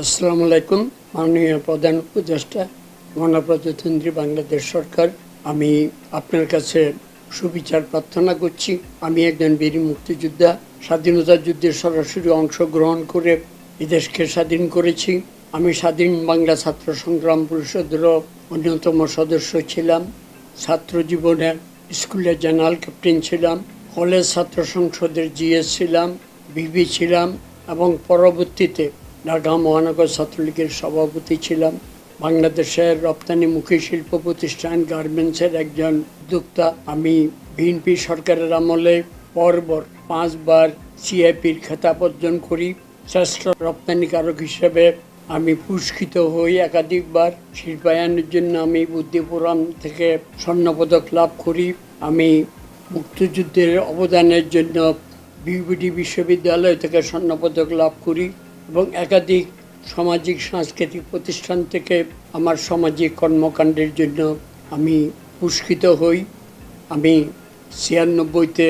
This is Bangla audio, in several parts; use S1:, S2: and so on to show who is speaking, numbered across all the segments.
S1: আসসালামু আলাইকুম। মাননীয় প্রধান উপদেষ্টা, গণপ্রজাতন্ত্রী বাংলাদেশ সরকার, আমি আপনার কাছে সুবিচার প্রার্থনা করছি। আমি একজন বীর মুক্তিযোদ্ধা, স্বাধীনতা যুদ্ধে সরাসরি অংশগ্রহণ করে এই দেশকে স্বাধীন করেছি। আমি স্বাধীন বাংলা ছাত্র সংগ্রাম পরিষদেরও অন্যতম সদস্য ছিলাম। ছাত্র জীবনে স্কুলের জেনারেল ক্যাপ্টেন ছিলাম, কলেজ ছাত্র সংসদের জিএস ছিলাম, বিবি ছিলাম এবং পরবর্তীতে ঢাকা মহানগর ছাত্রলীগের সভাপতি ছিলাম। বাংলাদেশের রপ্তানিমুখী শিল্প প্রতিষ্ঠান গার্মেন্টসের একজন উদ্যোক্তা। আমি বিএনপি সরকারের আমলে পরপর 5 বার সিআইপির খেতাব অর্জন করি। শ্রেষ্ঠ রপ্তানিকারক হিসেবে আমি পুরস্কৃত হই একাধিকবার। শিল্পায়নের জন্য আমি বুদ্ধিপুরাম থেকে স্বর্ণপদক লাভ করি। আমি মুক্তিযুদ্ধের অবদানের জন্য বিউবিডি বিশ্ববিদ্যালয় থেকে স্বর্ণপদক লাভ করি এবং একাধিক সামাজিক সাংস্কৃতিক প্রতিষ্ঠান থেকে আমার সামাজিক কর্মকাণ্ডের জন্য আমি পুরস্কৃত হই। আমি 96-তে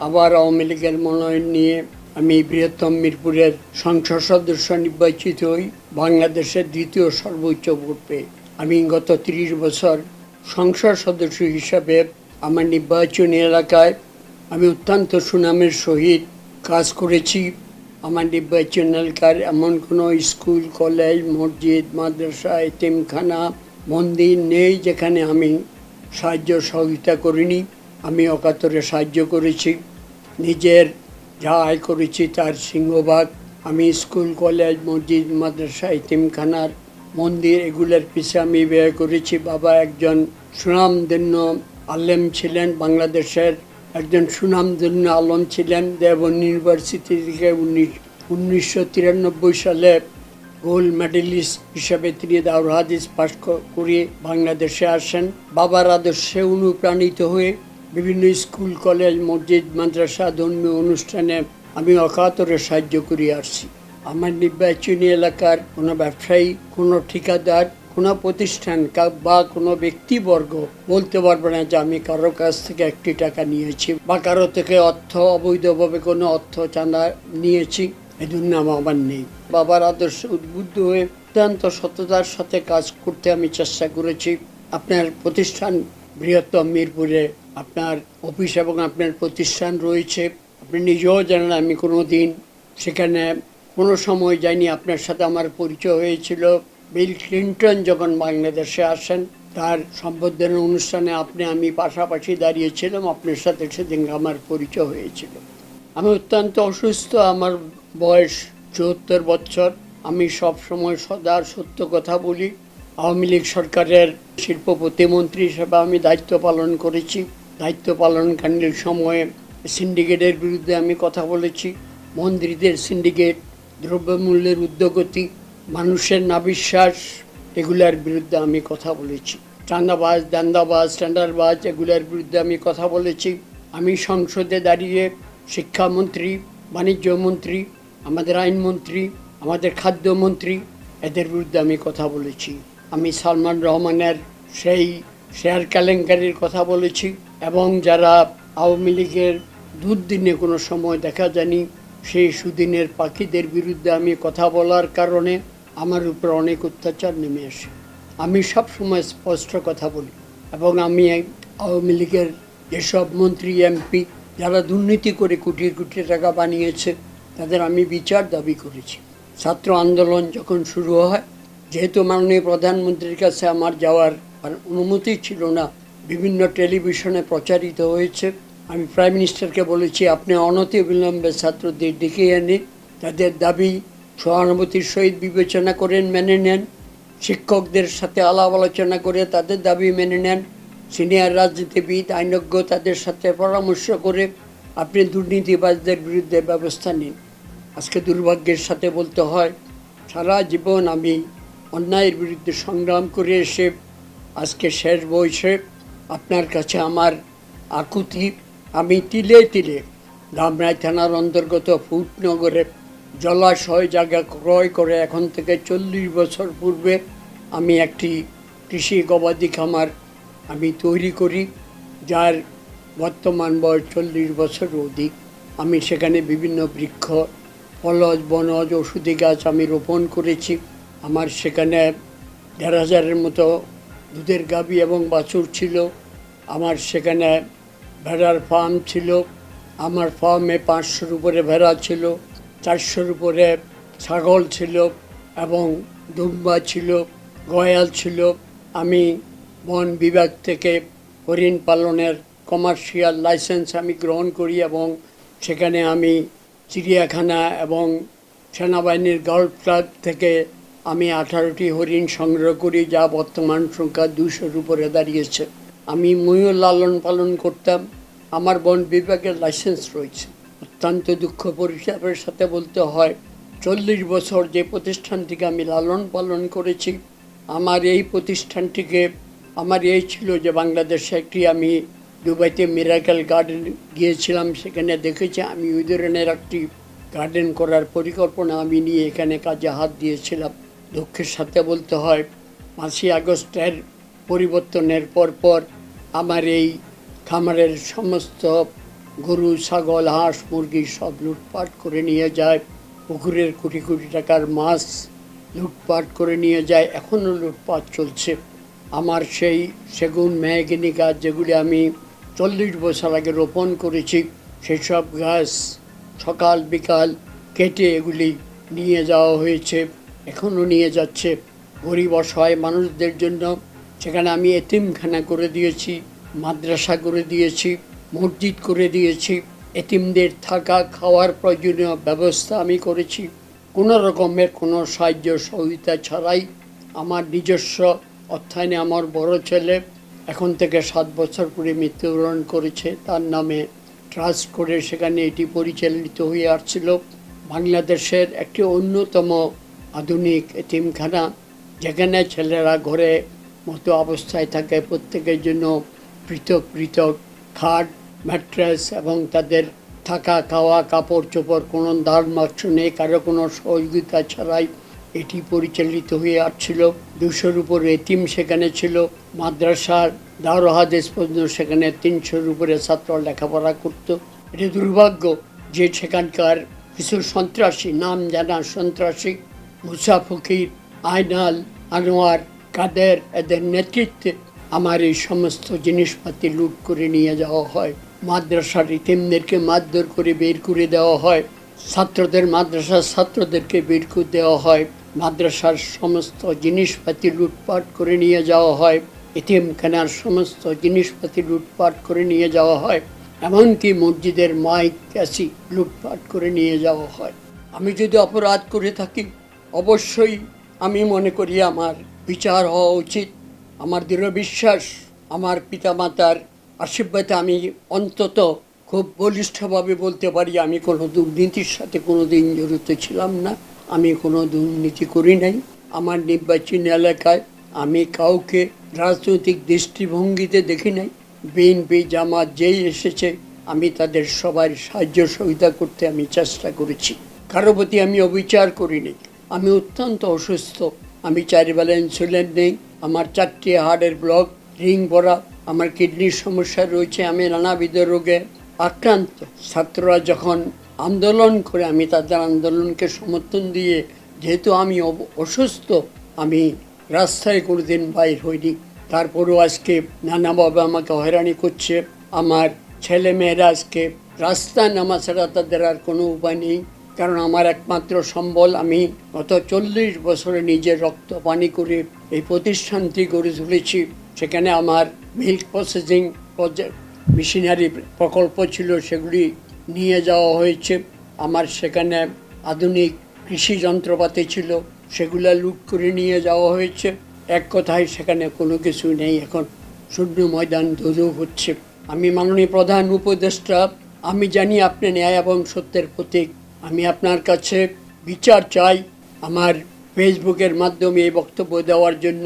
S1: আবার আওয়ামী লীগের মনোনয়ন নিয়ে আমি বৃহত্তম মিরপুরের সংসদ সদস্য নির্বাচিত হই, বাংলাদেশের দ্বিতীয় সর্বোচ্চ ভোট পেয়ে। আমি গত 30 বছর সংসদ সদস্য হিসাবে আমার নির্বাচনী এলাকায় আমি অত্যন্ত সুনামের সহিত কাজ করেছি। আমার নির্বাচন এলাকার এমন কোনো স্কুল, কলেজ, মসজিদ, মাদ্রাসা, এতিমখানা, মন্দির নেই যেখানে আমি সাহায্য সহযোগিতা করিনি। আমি অকাতরে সাহায্য করেছি। নিজের যা আয় করেছি তার সিংহভাগ আমি স্কুল, কলেজ, মসজিদ, মাদ্রাসা, এতিমখানার, মন্দির এগুলোর পিছিয়ে আমি ব্যয় করেছি। বাবা একজন সুনামধন্য আলেম ছিলেন, বাংলাদেশের একজন সুনামধন্য আলম ছিলেন। দেওবন্দ ইউনিভার্সিটি থেকে 1993 সালে গোল্ড মেডেলিস্ট হিসাবে তিনি দাওরাহ হাদিস পাশ করে বাংলাদেশে আসেন। বাবার আদর্শে অনুপ্রাণিত হয়ে বিভিন্ন স্কুল, কলেজ, মসজিদ, মাদ্রাসা, ধর্মীয় অনুষ্ঠানে আমি অকাতরে সাহায্য করে আসছি। আমার নির্বাচনী এলাকার কোনো ব্যবসায়ী, কোনো ঠিকাদার, কোনো প্রতিষ্ঠান বা কোনো ব্যক্তিবর্গ বলতে পারবে না যে আমি কারো কাছ থেকে 1 টাকা নিয়েছি বা কারো থেকে অবৈধভাবে কোনো অর্থ চাঁদা নিয়েছি, এই দুর্নাম আমার নেই। বাবার আদর্শে উদ্বুদ্ধ হয়ে অত্যন্ত সততার সাথে কাজ করতে আমি চেষ্টা করেছি। আপনার প্রতিষ্ঠান বৃহত্তম মিরপুরে আপনার অফিস এবং আপনার প্রতিষ্ঠান রয়েছে, আপনি নিজেও জানেন। আমি কোনো দিন সেখানে কোনো সময় যাইনি। আপনার সাথে আমার পরিচয় হয়েছিল বিল ক্লিন্টন যখন বাংলাদেশে আসেন, তার সম্বর্ধনা অনুষ্ঠানে আমি পাশাপাশি দাঁড়িয়েছিলাম। আপনার সাথে সেদিন আমার পরিচয় হয়েছিল। আমি অত্যন্ত অসুস্থ, আমার বয়স 74 বছর। আমি সব সময় সদা সত্য কথা বলি। আওয়ামী লীগ সরকারের শিল্প প্রতিমন্ত্রী হিসেবে আমি দায়িত্ব পালন করেছি। দায়িত্ব পালনকালীন সময়ে সিন্ডিকেটের বিরুদ্ধে আমি কথা বলেছি। মন্ত্রীদের সিন্ডিকেট, দ্রব্যমূল্যের ঊর্ধ্বগতি, মানুষের নাবিশ্বাস, এগুলার বিরুদ্ধে আমি কথা বলেছি। চাঁদাবাজ, দান্দাবাজ, টেন্ডারবাজ এগুলার বিরুদ্ধে আমি কথা বলেছি। আমি সংসদে দাঁড়িয়ে শিক্ষামন্ত্রী, বাণিজ্যমন্ত্রী, আমাদের আইনমন্ত্রী, আমাদের খাদ্যমন্ত্রী এদের বিরুদ্ধে আমি কথা বলেছি। আমি সালমান রহমানের সেই শেয়ার কেলেঙ্কারির কথা বলেছি এবং যারা আওয়ামী লীগের দুর্দিনে কোনো সময় দেখা যায়নি সেই সুদিনের পাখিদের বিরুদ্ধে আমি কথা বলার কারণে আমার উপর অনেক অত্যাচার নেমে আসে। আমি সব সময় স্পষ্ট কথা বলি এবং আমি আওয়ামী লীগের যেসব মন্ত্রী, এমপি যারা দুর্নীতি করে কোটি কোটি টাকা বানিয়েছে তাদের আমি বিচার দাবি করেছি। ছাত্র আন্দোলন যখন শুরু হয়, যেহেতু মাননীয় প্রধানমন্ত্রীর কাছে আমার যাওয়ার অনুমতি ছিল না, বিভিন্ন টেলিভিশনে প্রচারিত হয়েছে। আমি প্রাইম মিনিস্টারকে বলেছি আপনি অনতিবিলম্বে ছাত্রদের ডেকে এনে তাদের দাবি সহানুভূতির সহিত বিবেচনা করেন, মেনে নেন। শিক্ষকদের সাথে আলাপ আলোচনা করে তাদের দাবি মেনে নেন। সিনিয়র রাজনীতিবিদ, আইনজ্ঞ তাদের সাথে পরামর্শ করে আপনি দুর্নীতিবাজদের বিরুদ্ধে ব্যবস্থা নিন। আজকে দুর্ভাগ্যের সাথে বলতে হয়, সারা জীবন আমি অন্যায়ের বিরুদ্ধে সংগ্রাম করে এসে আজকে শেষ বয়সে আপনার কাছে আমার আকুতি। আমি তিলে তিলে ধামরাই থানার অন্তর্গত ফুটনগরে জলাশয় জায়গা ক্রয় করে এখন থেকে 40 বছর পূর্বে আমি একটি কৃষি গবাদি খামার আমি তৈরি করি, যার বর্তমান বয়স 40 বছর অধিক। আমি সেখানে বিভিন্ন বৃক্ষ, ফলজ, বনজ, ওষুধি গাছ আমি রোপণ করেছি। আমার সেখানে ১,৫০০-এর মতো দুধের গাভী এবং বাছুর ছিল। আমার সেখানে ভেড়ার ফার্ম ছিল। আমার ফার্মে ৫০০-র উপরে ভেড়া ছিল, ৪০০-র উপরে ছাগল ছিল এবং দুম্বা ছিল, গয়াল ছিল। আমি বন বিভাগ থেকে হরিণ পালনের কমার্শিয়াল লাইসেন্স আমি গ্রহণ করি এবং সেখানে আমি চিড়িয়াখানা এবং সেনাবাহিনীর গল্ফ ক্লাব থেকে আমি ১৮টি হরিণ সংগ্রহ করি, যা বর্তমান সংখ্যা ২০০-র উপরে দাঁড়িয়েছে। আমি ময়ূর লালন পালন করতাম। আমার বন বিভাগের লাইসেন্স রয়েছে। অত্যন্ত দুঃখ পরিতাপের সাথে বলতে হয়, ৪০ বছর যে প্রতিষ্ঠানটিকে আমি লালন পালন করেছি, আমার এই প্রতিষ্ঠানটিকে আমার এই ছিল যে বাংলাদেশে একটি আমি দুবাইতে মিরাকেল গার্ডেন গিয়েছিলাম, সেখানে দেখেছি আমি ওই ধরনের একটি গার্ডেন করার পরিকল্পনা আমি নিয়ে এখানে কাজে হাত দিয়েছিলাম। দুঃখের সাথে বলতে হয়, ৫ই আগস্টের পরিবর্তনের পর আমার এই খামারের সমস্ত গরু, ছাগল, হাঁস, মুরগি সব লুটপাট করে নিয়ে যায়। পুকুরের কোটি কোটি টাকার মাছ লুটপাট করে নিয়ে যায়। এখনও লুটপাট চলছে। আমার সেই সেগুন, মেহগিনি গাছ যেগুলি আমি ৪০ বছর আগে রোপণ করেছি, সেসব গাছ সকাল বিকাল কেটে এগুলি নিয়ে যাওয়া হয়েছে, এখনও নিয়ে যাচ্ছে। গরিব অসহায় মানুষদের জন্য সেখানে আমি এতিমখানা করে দিয়েছি, মাদ্রাসা করে দিয়েছি, মসজিদ করে দিয়েছি। এতিমদের থাকা খাওয়ার প্রয়োজনীয় ব্যবস্থা আমি করেছি। কোনো রকমের কোনো সাহায্য সহযোগিতা ছাড়াই আমার নিজস্ব অর্থায়নে আমার বড় ছেলে এখন থেকে ৭ বছর পরে মৃত্যুবরণ করেছে, তার নামে ট্রাস্ট করে সেখানে এটি পরিচালিত হয়ে আসছিল। বাংলাদেশের একটি অন্যতম আধুনিক এতিমখানা, যেখানে ছেলেরা ঘরে মতো অবস্থায় থাকে, প্রত্যেকের জন্য পৃথক পৃথক খাট, ম্যাট্রেস এবং তাদের থাকা খাওয়া কাপড় চোপড় কোনো দান মাত্র নেই, কারো কোনো সহযোগিতা ছাড়াই এটি পরিচালিত হয়ে আসছিল। ২০০-র উপরে এতিম সেখানে ছিল। মাদ্রাসার দারুল হাদিস পর্যন্ত সেখানে ৩০০-র উপরে ছাত্র লেখাপড়া করত। এটি দুর্ভাগ্য যে সেখানকার কিছু সন্ত্রাসী, নাম জানা সন্ত্রাসী, মুসা ফকির, আইনাল, আনোয়ার, কাদের, এদের নেতৃত্বে আমার এই সমস্ত জিনিসপাতি লুট করে নিয়ে যাওয়া হয়। মাদ্রাসার ইতিমদেরকে মারধর করে বের করে দেওয়া হয়। মাদ্রাসার ছাত্রদেরকে বের করে দেওয়া হয়। মাদ্রাসার সমস্ত জিনিসপাতি লুটপাট করে নিয়ে যাওয়া হয়। এতিমখানার সমস্ত জিনিসপাতি লুটপাট করে নিয়ে যাওয়া হয়। এমনকি মসজিদের মাইক, ক্যাসি লুটপাট করে নিয়ে যাওয়া হয়। আমি যদি অপরাধ করে থাকি, অবশ্যই আমি মনে করি আমার বিচার হওয়া উচিত। আমার দৃঢ় বিশ্বাস, আমার পিতামাতার আশীর্বাদে আমি অন্তত খুব বলিষ্ঠভাবে বলতে পারি, আমি কোনো দুর্নীতির সাথে কোনো দিন জড়িত ছিলাম না। আমি কোনো দুর্নীতি করি নাই। আমার নির্বাচনী এলাকায় আমি কাউকে রাজনৈতিক দৃষ্টিভঙ্গিতে দেখি নাই। বিএনপি, জামাত যেই এসেছে আমি তাদের সবার সাহায্য সহযোগিতা করতে আমি চেষ্টা করেছি। কারো প্রতি আমি অবিচার করিনি। আমি অত্যন্ত অসুস্থ। আমি 4 বেলা ইনসুলিন নেই। আমার 4টি হার্টের ব্লক, রিং ভরা, আমার কিডনির সমস্যা রয়েছে। আমি নানাবিধ রোগে আক্রান্ত। ছাত্ররা যখন আন্দোলন করে আমি তাদের আন্দোলনকে সমর্থন দিয়ে, যেহেতু আমি অসুস্থ, আমি রাস্তায় কোনোদিন বাইর হইনি। তারপরেও আজকে নানাভাবে আমাকে হয়রানি করছে। আমার ছেলে মেয়েরা আজকে রাস্তায় নামা ছাড়া তাদের আর কোনো উপায় নেই। কারণ আমার একমাত্র সম্বল, আমি গত 40 বছরে নিজের রক্ত পানি করে এই প্রতিষ্ঠানটি গড়ে তুলেছি। সেখানে আমার মিল্ক প্রসেসিং মেশিনারি প্রকল্প ছিল, সেগুলি নিয়ে যাওয়া হয়েছে। আমার সেখানে আধুনিক কৃষি যন্ত্রপাতি ছিল, সেগুলো লুট করে নিয়ে যাওয়া হয়েছে। এক কথায় সেখানে কোনো কিছু নেই, এখন শূন্য ময়দান দোজখ হচ্ছে। আমি মাননীয় প্রধান উপদেষ্টা, আমি জানি আপনি ন্যায় এবং সত্যের প্রতীক। আমি আপনার কাছে বিচার চাই। আমার ফেসবুকের মাধ্যমে এই বক্তব্য দেওয়ার জন্য,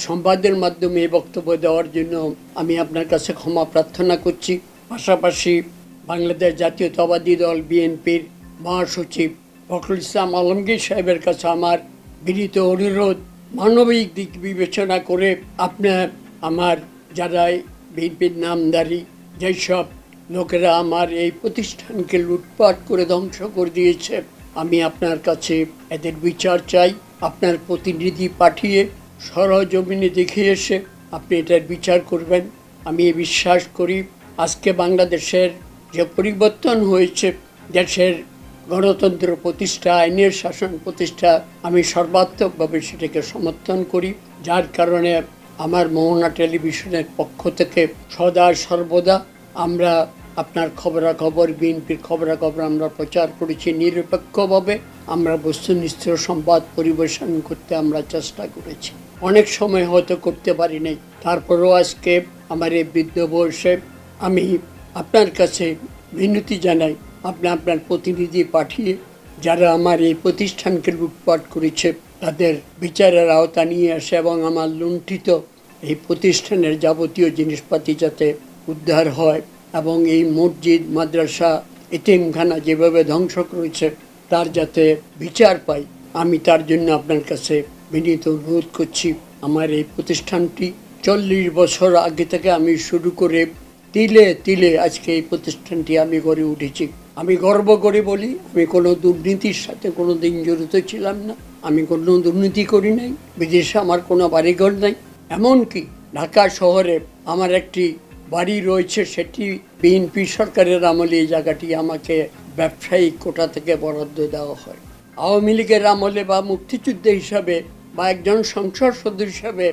S1: সংবাদের মাধ্যমে এই বক্তব্য দেওয়ার জন্য আমি আপনার কাছে ক্ষমা প্রার্থনা করছি। পাশাপাশি বাংলাদেশ জাতীয়তাবাদী দল বিএনপির মহাসচিব ফখরুল ইসলাম আলমগীর সাহেবের কাছে আমার বিনীত অনুরোধ, মানবিক দিক বিবেচনা করে আপনার আমার যারা বিএনপির নামধারী যেসব লোকেরা আমার এই প্রতিষ্ঠানকে লুটপাট করে ধ্বংস করে দিয়েছে, আমি আপনার কাছে এদের বিচার চাই। আপনার প্রতিনিধি পাঠিয়ে সরজমিনে দেখে এসে আপনি এটার বিচার করবেন। আমি বিশ্বাস করি আজকে বাংলাদেশের যে পরিবর্তন হয়েছে, দেশের গণতন্ত্র প্রতিষ্ঠা, আইনের শাসন প্রতিষ্ঠা, আমি সর্বাত্মকভাবে সেটাকে সমর্থন করি। যার কারণে আমার মোহনা টেলিভিশনের পক্ষ থেকে সদা সর্বদা আমরা আপনার খবরাখবর, বিএনপির খবরাখবর আমরা প্রচার করেছি নিরপেক্ষভাবে। আমরা বস্তুনিষ্ঠ সংবাদ পরিবেশন করতে আমরা চেষ্টা করেছি। অনেক সময় হয়তো করতে পারি নাই, তারপরেও আজকে আমার এই বৃদ্ধ বয়সে আমি আপনার কাছে বিনতি জানাই, আপনি আপনার প্রতিনিধি পাঠিয়ে যারা আমার এই প্রতিষ্ঠানকে লুটপাট করেছে তাদের বিচারের আওতা নিয়ে আসে এবং আমার লুণ্ঠিত এই প্রতিষ্ঠানের যাবতীয় জিনিসপাতি যাতে উদ্ধার হয় এবং এই মসজিদ, মাদ্রাসা, এতিমখানা যেভাবে ধ্বংস করেছে তার যাতে বিচার পাই, আমি তার জন্য আপনার কাছে বিনীত অনুরোধ করছি। আমার এই প্রতিষ্ঠানটি 40 বছর আগে থেকে আমি শুরু করে তিলে তিলে আজকে এই প্রতিষ্ঠানটি আমি গড়ে উঠেছি। আমি গর্ব করে বলি, আমি কোনো দুর্নীতির সাথে কোনো দিন জড়িত ছিলাম না, আমি কোনো দুর্নীতি করি নাই, বিদেশে আমার কোনো বাড়িঘর নাই। এমনকি ঢাকা শহরে আমার একটি বাড়ি রয়েছে, সেটি বিএনপি সরকারের আমলে এই জায়গাটি আমাকে ব্যবসায়িক কোটা থেকে বরাদ্দ দেওয়া হয়। আওয়ামী লীগের আমলে বা মুক্তিযুদ্ধ হিসাবে বা একজন সংসদ সদস্য হিসাবে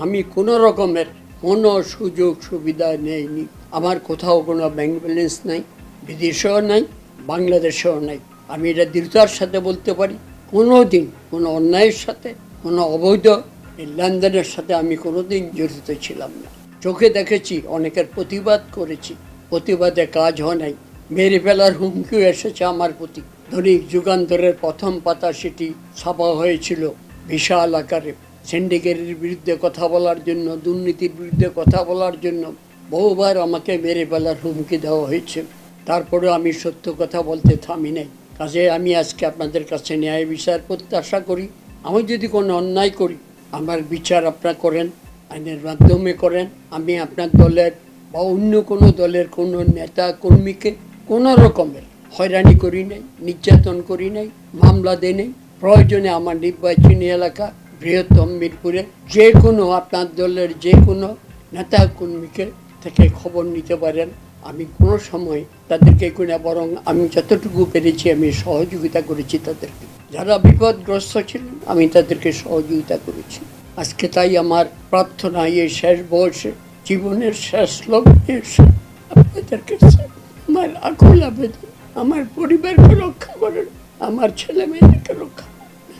S1: আমি কোনো রকমের কোনো সুযোগ সুবিধা নেইনি। আমার কোথাও কোনো ব্যাংক ব্যালেন্স নাই, বিদেশেও নাই, বাংলাদেশেও নাই। আমি এটা দৃঢ়তার সাথে বলতে পারি, কোনো দিন কোনো অন্যায়ের সাথে, কোনো অবৈধ লেনদেনের সাথে আমি কোনো দিন জড়িত ছিলাম না। চোখে দেখেছি, অনেকের প্রতিবাদ করেছি, প্রতিবাদে কাজ হয় নাই। মেরে ফেলার হুমকিও এসেছে আমার প্রতি। দৈনিক যুগান্তরের প্রথম পাতা সেটি ছাপা হয়েছিল বিশাল আকারে। সিন্ডিকেটের বিরুদ্ধে কথা বলার জন্য, দুর্নীতির বিরুদ্ধে কথা বলার জন্য বহুবার আমাকে মেরে ফেলার হুমকি দেওয়া হয়েছে। তারপরেও আমি সত্য কথা বলতে থামি নাই। কাজে আমি আজকে আপনাদের কাছে ন্যায় বিচার প্রত্যাশা করি। আমি যদি কোনো অন্যায় করি, আমার বিচার আপনারা করেন, আইনের মাধ্যমে করেন। আমি আপনার দলের বা অন্য কোনো দলের কোনো নেতা কর্মীকে কোনো রকমের হয়রানি করি নাই, নির্যাতন করি নাই, মামলা দেই নাই। প্রয়োজনে আমার নির্বাচনী এলাকা বৃহত্তম মিরপুরে যে কোনো আপনার দলের যে কোনো নেতা কর্মীকে থেকে খবর নিতে পারেন। আমি কোনো সময় তাদেরকে কোনো, বরং আমি যতটুকু পেরেছি আমি সহযোগিতা করেছি তাদেরকে। যারা বিপদগ্রস্ত ছিলেন আমি তাদেরকে সহযোগিতা করেছি। আজকে তাই আমার প্রার্থনা, এই শেষ বয়সে, জীবনের শেষ লগ্নে এসে আপনাদের কাছে আমার আকুল আবেদন, আমার পরিবারকে রক্ষা করেন, আমার ছেলে মেয়েদেরকে রক্ষা করেন।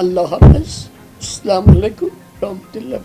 S1: আল্লাহ হাফেজ। আসসালামু আলাইকুম রহমতুল্লাহ।